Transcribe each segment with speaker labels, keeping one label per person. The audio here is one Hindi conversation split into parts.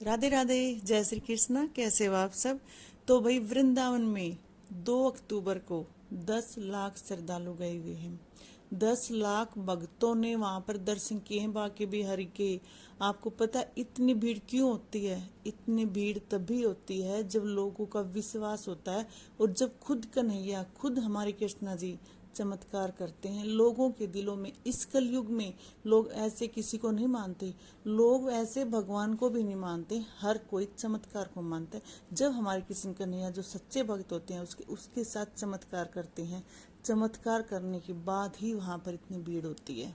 Speaker 1: राधे राधे, जय श्री कृष्णा। कैसे हो आप सब। तो भाई वृंदावन में 2 अक्टूबर को 10 लाख श्रद्धालु गए हुए हैं। 10 लाख भक्तों ने वहां पर दर्शन किए हैं बाके बिहारी के। आपको पता इतनी भीड़ क्यों होती है? इतनी भीड़ तभी होती है जब लोगों का विश्वास होता है और जब खुद कन्हैया, खुद हमारे कृष्णा जी चमत्कार करते हैं लोगों के दिलों में। इस कलयुग में लोग ऐसे किसी को नहीं मानते, लोग ऐसे भगवान को भी नहीं मानते, हर कोई चमत्कार को मानता है। जब हमारे कृष्ण कन्हैया जो सच्चे भक्त होते हैं उसके साथ चमत्कार करते हैं, चमत्कार करने के बाद ही वहां पर इतनी भीड़ होती है।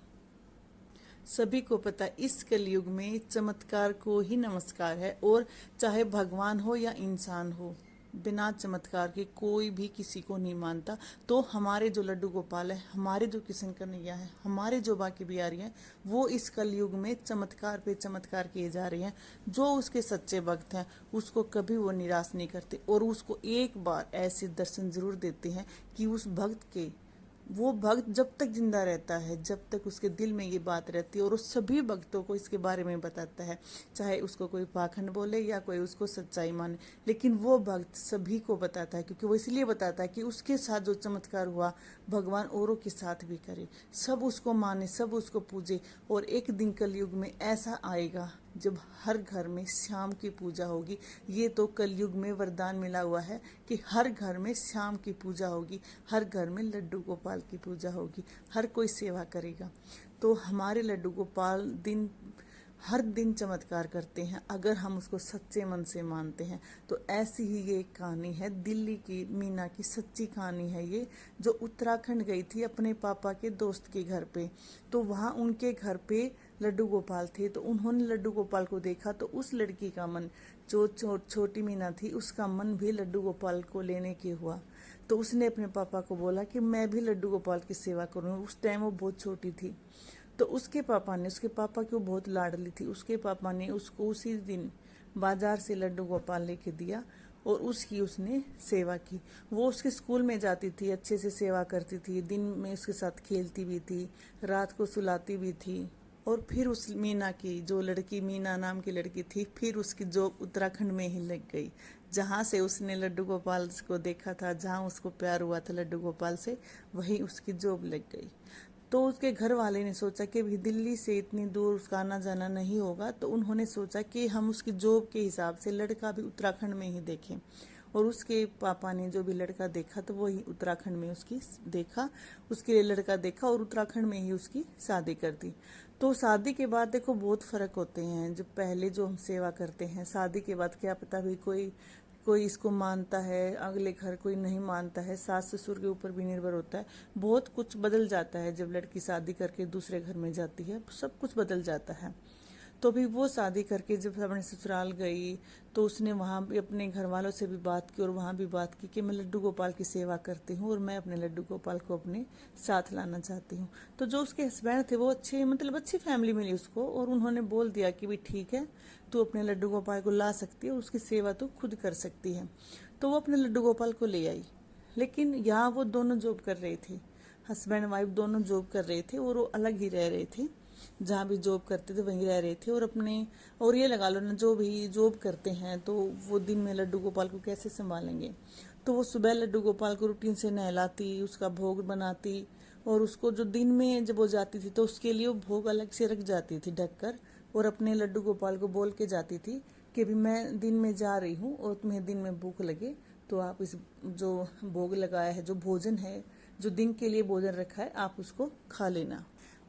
Speaker 1: सभी को पता है इस कलयुग में चमत्कार को ही नमस्कार है, और चाहे भगवान हो या इंसान हो, बिना चमत्कार के कोई भी किसी को नहीं मानता। तो हमारे जो लड्डू गोपाल है, हमारे जो किशन कन्हैया है, हमारे जो बाकी बिहारी हैं, वो इस कलयुग में चमत्कार पे चमत्कार किए जा रहे हैं। जो उसके सच्चे भक्त हैं उसको कभी वो निराश नहीं करते, और उसको एक बार ऐसे दर्शन जरूर देते हैं कि उस भक्त के, वो भक्त जब तक जिंदा रहता है, जब तक उसके दिल में ये बात रहती है, और वो सभी भक्तों को इसके बारे में बताता है, चाहे उसको कोई पाखंड बोले या कोई उसको सच्चाई माने, लेकिन वो भक्त सभी को बताता है, क्योंकि वो इसलिए बताता है कि उसके साथ जो चमत्कार हुआ भगवान औरों के साथ भी करे, सब उसको माने, सब उसको पूजे। और एक दिन कलयुग में ऐसा आएगा जब हर घर में श्याम की पूजा होगी। ये तो कलयुग में वरदान मिला हुआ है कि हर घर में श्याम की पूजा होगी, हर घर में लड्डू गोपाल की पूजा होगी, हर कोई सेवा करेगा। तो हमारे लड्डू गोपाल हर दिन चमत्कार करते हैं अगर हम उसको सच्चे मन से मानते हैं। तो ऐसी ही ये एक कहानी है, दिल्ली की मीना की सच्ची कहानी है ये, जो उत्तराखंड गई थी अपने पापा के दोस्त के घर पे। तो वहाँ उनके घर पे लड्डू गोपाल थे, तो उन्होंने लड्डू गोपाल को देखा, तो उस लड़की का मन, जो छोटी मीना थी, उसका मन भी लड्डू गोपाल को लेने के हुआ। तो उसने अपने पापा को बोला कि मैं भी लड्डू गोपाल की सेवा करूँगी। उस टाइम वो बहुत छोटी थी। तो उसके पापा की वो बहुत लाडली थी, उसके पापा ने उसको उसी दिन बाजार से लड्डू गोपाल लेके दिया और उसकी उसने सेवा की। वो उसके स्कूल में जाती थी, अच्छे से सेवा करती थी, दिन में उसके साथ खेलती भी थी, रात को सुलाती भी थी। और फिर उस मीना की, जो लड़की मीना नाम की लड़की थी, फिर उसकी जॉब उत्तराखंड में ही लग गई। जहाँ से उसने लड्डू गोपाल को देखा था, जहाँ उसको प्यार हुआ था लड्डू गोपाल से, वहीं उसकी जॉब लग गई। तो उसके घर वाले ने सोचा कि भी दिल्ली से इतनी दूर उसका आना जाना नहीं होगा, तो उन्होंने सोचा कि हम उसकी जॉब के हिसाब से लड़का भी उत्तराखंड में ही देखें। और उसके पापा ने जो भी लड़का देखा तो वही उत्तराखंड में उसकी देखा, उसके लिए लड़का देखा और उत्तराखंड में ही उसकी शादी कर दी। तो शादी के बाद देखो बहुत फर्क होते हैं। जब पहले जो हम सेवा करते हैं, शादी के बाद क्या पता भी कोई कोई इसको मानता है, अगले घर कोई नहीं मानता है, सास ससुर के ऊपर भी निर्भर होता है। बहुत कुछ बदल जाता है जब लड़की शादी करके दूसरे घर में जाती है, सब कुछ बदल जाता है। तो भी वो शादी करके जब अपने ससुराल गई, तो उसने वहाँ भी अपने घर वालों से भी बात की और वहाँ भी बात की कि मैं लड्डू गोपाल की सेवा करती हूँ और मैं अपने लड्डू गोपाल को अपने साथ लाना चाहती हूँ। तो जो उसके हस्बैंड थे वो अच्छे, मतलब अच्छी फैमिली मिली उसको, और उन्होंने बोल दिया कि भाई ठीक है, तू अपने लड्डू गोपाल को ला सकती है और उसकी सेवा तो खुद कर सकती है। तो वो अपने लड्डू गोपाल को ले आई। लेकिन यहाँ वो दोनों जॉब कर रहे थे, हस्बैंड वाइफ दोनों जॉब कर रहे थे, और वो अलग ही रह रहे थे। जहाँ भी जॉब करते थे वहीं रह रहे थे। और अपने, और ये लगा लो ना, जो भी जॉब करते हैं तो वो दिन में लड्डू गोपाल को कैसे संभालेंगे। तो वो सुबह लड्डू गोपाल को रूटीन से नहलाती, उसका भोग बनाती, और उसको जो दिन में जब वो जाती थी तो उसके लिए वो भोग अलग से रख जाती थी ढक कर, और अपने लड्डू गोपाल को बोल के जाती थी कि भी मैं दिन में जा रही हूँ और तुम्हें दिन में भूख लगे तो आप इस जो भोग लगाया है, जो भोजन है, जो दिन के लिए भोजन रखा है, आप उसको खा लेना।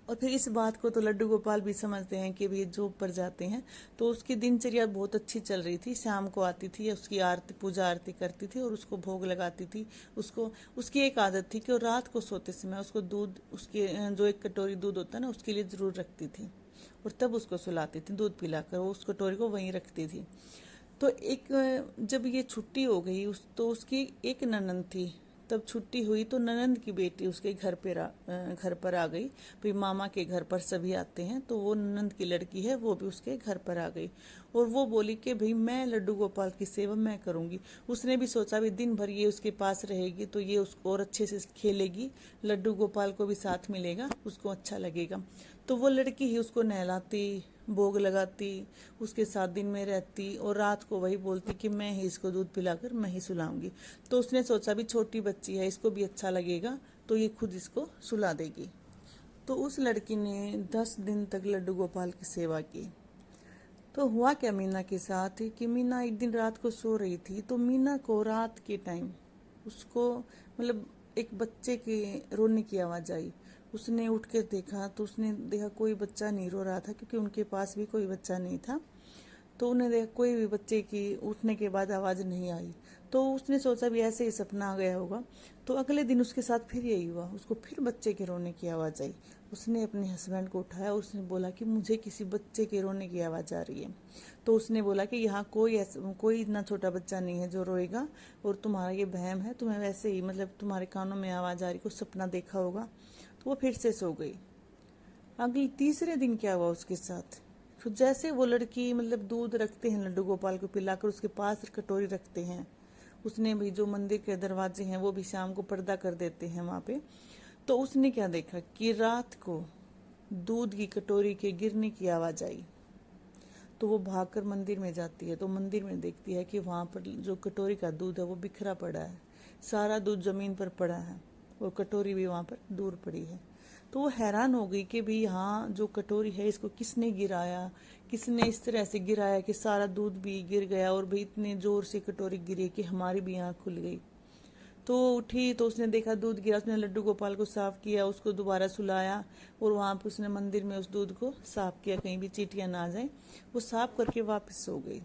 Speaker 1: और फिर इस बात को तो लड्डू गोपाल भी समझते हैं कि भी जॉब पर जाते हैं। तो उसकी दिनचर्या बहुत अच्छी चल रही थी। शाम को आती थी, उसकी आरती, पूजा आरती करती थी और उसको भोग लगाती थी। उसको, उसकी एक आदत थी कि वो रात को सोते समय उसको दूध, उसके जो एक कटोरी दूध होता है ना, उसके लिए जरूर रखती थी, और तब उसको सुलाती थी, दूध पिलाकर वो उस कटोरी को वहीं रखती थी। तो एक, जब ये छुट्टी हो गई तो उसकी एक ननंद थी। तब छुट्टी हुई तो ननंद की बेटी उसके घर पर आ गई। फिर मामा के घर पर सभी आते हैं, तो वो ननंद की लड़की है, वो भी उसके घर पर आ गई। और वो बोली कि भाई मैं लड्डू गोपाल की सेवा मैं करूंगी। उसने भी सोचा भी दिन भर ये उसके पास रहेगी तो ये उसको और अच्छे से खेलेगी, लड्डू गोपाल को भी साथ मिलेगा, उसको अच्छा लगेगा। तो वो लड़की ही उसको नहलाती, भोग लगाती, उसके साथ दिन में रहती और रात को वही बोलती कि मैं ही इसको दूध पिलाकर मैं ही सुलाऊंगी। तो उसने सोचा भी छोटी बच्ची है, इसको भी अच्छा लगेगा, तो ये खुद इसको सुला देगी। तो उस लड़की ने 10 दिन तक लड्डू गोपाल की सेवा की। तो हुआ क्या मीना के साथ कि मीना एक दिन रात को सो रही थी, तो मीना को रात के टाइम उसको मतलब एक बच्चे के रोने की आवाज़ आई। उसने उठ कर देखा तो उसने देखा कोई बच्चा नहीं रो रहा था, क्योंकि उनके पास भी कोई बच्चा नहीं था। तो उन्हें देखा कोई भी बच्चे की उठने के बाद आवाज़ नहीं आई। तो उसने सोचा भी ऐसे ही सपना आ गया होगा। तो अगले दिन उसके साथ फिर यही हुआ, उसको फिर बच्चे के रोने की आवाज़ आई। उसने अपने हस्बैंड को उठाया, उसने बोला कि मुझे किसी बच्चे के रोने की आवाज़ आ रही है। तो उसने बोला कि यहाँ कोई इतना छोटा बच्चा नहीं है जो रोएगा, और तुम्हारा ये वहम है, तुम्हें वैसे ही मतलब तुम्हारे कानों में आवाज़ आ रही, कुछ सपना देखा होगा। तो वो फिर से सो गई। अगले तीसरे दिन क्या हुआ उसके साथ, तो जैसे वो लड़की मतलब दूध रखते हैं लड्डू गोपाल को पिलाकर, उसके पास कटोरी रखते हैं। उसने भी जो मंदिर के दरवाजे हैं वो भी शाम को पर्दा कर देते हैं वहाँ पे। तो उसने क्या देखा कि रात को दूध की कटोरी के गिरने की आवाज़ आई। तो वो भागकर मंदिर में जाती है, तो मंदिर में देखती है कि वहाँ पर जो कटोरी का दूध है वो बिखरा पड़ा है, सारा दूध जमीन पर पड़ा है और कटोरी भी वहाँ पर दूर पड़ी है। तो वो हैरान हो गई कि भाई यहाँ जो कटोरी है इसको किसने गिराया, किसने इस तरह से गिराया कि सारा दूध भी गिर गया, और भाई इतने जोर से कटोरी गिरी कि हमारी भी आँख खुल गई। तो उठी तो उसने देखा दूध गिरा, उसने लड्डू गोपाल को साफ किया, उसको दोबारा सुलाया, और वहाँ पर उसने मंदिर में उस दूध को साफ किया कहीं भी चींटियाँ ना आ जाए। वो साफ करके वापस सो गई।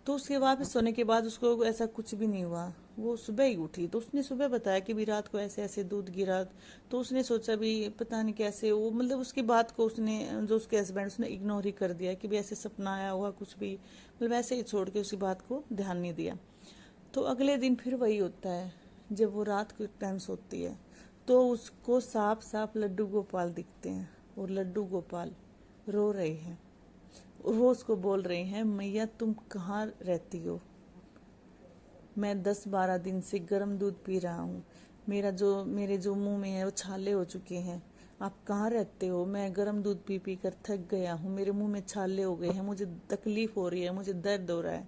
Speaker 1: तो उसके वापस सोने के बाद उसको ऐसा कुछ भी नहीं हुआ। वो सुबह ही उठी तो उसने सुबह बताया कि भी रात को ऐसे ऐसे दूध गिरा। तो उसने सोचा भी पता नहीं कैसे, वो मतलब उसकी बात को उसने जो उसके हस्बैंड उसने इग्नोर ही कर दिया कि भी ऐसे सपना आया हुआ कुछ भी, मतलब ऐसे ही छोड़ के उसकी बात को ध्यान नहीं दिया। तो अगले दिन फिर वही होता है, जब वो रात के टाइम सोती है तो उसको साफ साफ लड्डू गोपाल दिखते हैं, और लड्डू गोपाल रो रहे हैं। वो उसको बोल रहे हैं, मैया तुम कहाँ रहती हो, मैं 10-12 दिन से गर्म दूध पी रहा हूँ, मेरे जो मुंह में है वो छाले हो चुके हैं, आप कहाँ रहते हो, मैं गर्म दूध पी पी कर थक गया हूँ, मेरे मुंह में छाले हो गए हैं, मुझे तकलीफ हो रही है, मुझे दर्द हो रहा है।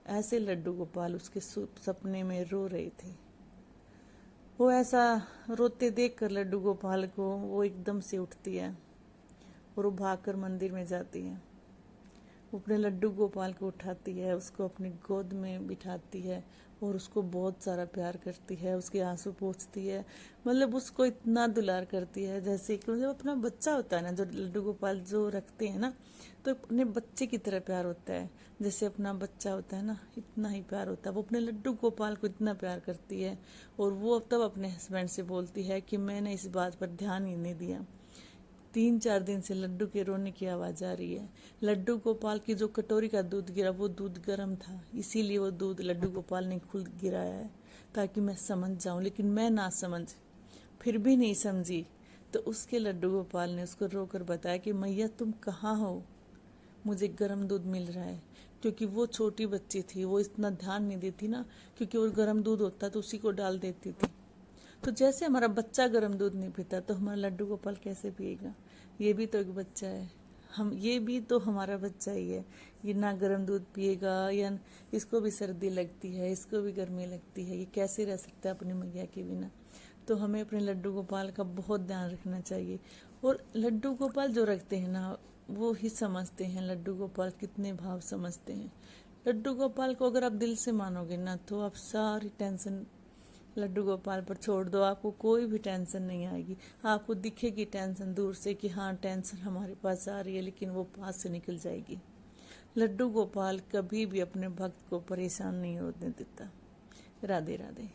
Speaker 1: ऐसे लड्डू गोपाल उसके सपने में रो रहे थे। वो ऐसा रोते देख कर लड्डू गोपाल को वो एकदम से उठती है और वो भागकर मंदिर में जाती है। वो अपने लड्डू गोपाल को उठाती है, उसको अपनी गोद में बिठाती है और उसको बहुत सारा प्यार करती है, उसके आंसू पोंछती है, मतलब उसको इतना दुलार करती है जैसे कि मतलब अपना बच्चा होता है ना, जो लड्डू गोपाल जो रखते हैं ना, तो अपने बच्चे की तरह प्यार होता है, जैसे अपना बच्चा होता है ना, इतना ही प्यार होता है। वो अपने लड्डू गोपाल को इतना प्यार करती है, और वो तब अपने हस्बैंड से बोलती है कि मैंने इस बात पर ध्यान ही नहीं दिया। 3-4 दिन से लड्डू के रोने की आवाज़ आ रही है। लड्डू गोपाल की जो कटोरी का दूध गिरा वो दूध गर्म था, इसीलिए वो दूध लड्डू गोपाल ने खुद गिराया है ताकि मैं समझ जाऊं, लेकिन मैं ना समझ, फिर भी नहीं समझी। तो उसके लड्डू गोपाल ने उसको रोकर बताया कि मैया तुम कहाँ हो, मुझे गर्म दूध मिल रहा है। क्योंकि वो छोटी बच्ची थी, वो इतना ध्यान नहीं देती ना, क्योंकि वो गर्म दूध होता तो उसी को डाल देती थी। तो जैसे हमारा बच्चा गर्म दूध नहीं पीता तो हमारा लड्डू गोपाल कैसे पिएगा, ये भी तो एक बच्चा है, हम ये भी तो हमारा बच्चा ही है। ये ना गर्म दूध पिएगा, या इसको भी सर्दी लगती है, इसको भी गर्मी लगती है, ये कैसे रह सकता है अपनी मैया के बिना। तो हमें अपने लड्डू गोपाल का बहुत ध्यान रखना चाहिए, और लड्डू गोपाल जो रखते हैं ना वो ही समझते हैं लड्डू गोपाल कितने भाव समझते हैं। लड्डू गोपाल को अगर आप दिल से मानोगे ना तो आप सारी टेंशन लड्डू गोपाल पर छोड़ दो, आपको कोई भी टेंशन नहीं आएगी। आपको दिखेगी टेंशन दूर से कि हाँ टेंशन हमारे पास आ रही है, लेकिन वो पास से निकल जाएगी। लड्डू गोपाल कभी भी अपने भक्त को परेशान नहीं होने देता। राधे राधे।